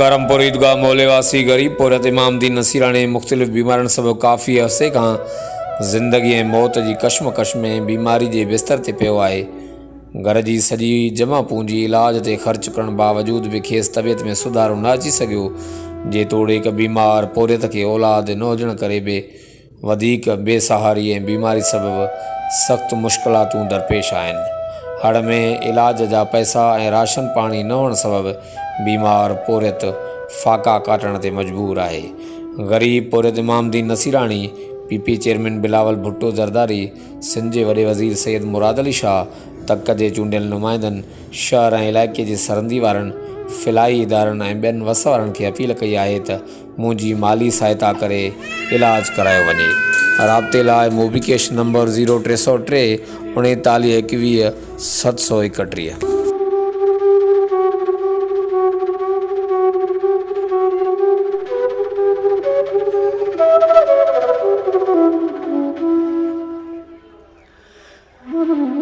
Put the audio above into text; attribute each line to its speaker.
Speaker 1: करमपुर ईदगाह मोहल्लेवासी गरीब पोरत इमाम दीन नसीराणी मुख्तलिफ़ बीमारियुनि सबबि काफ़ी अरसे खां ज़िंदगी ऐं मौत जी कशमकश में बीमारी जे बिस्तर ते पियो आहे। घर जी सॼी जमा पूंजी इलाज ते ख़र्च करण बावजूद बि खेसि तबियत में सुधारो न अची सघियो। जेतोणीक बीमार पोरियत खे औलाद न हुजण करे बि वधीक बेसहारी ऐं बीमारी सबबि सख़्तु मुश्किलातूं दरपेश आहिनि। हड़ में इलाज जा पैसा ऐं राशन पाणी न हुअण सबबि बीमार पोरियत फाका काटण ते मजबूर आहे। गरीब पोरियत इमाम दीन नसीराणी, पीपी चेयरमैन बिलावल भुट्टो ज़रदारी, सिंध जे वॾे वज़ीर सैयद मुराद अली शाह, तक जे चूंडियल नुमाइंदनि, शहर ऐं इलाइक़े जे सरहदी वारनि, फ़िलाई इदारनि ऐं ॿियनि वस वारनि खे अपील कई आहे त मुंहिंजी माली सहायता करे इलाज करायो वञे। राब्ते लाइ मोबिकेश नंबर 0303 39 21 731।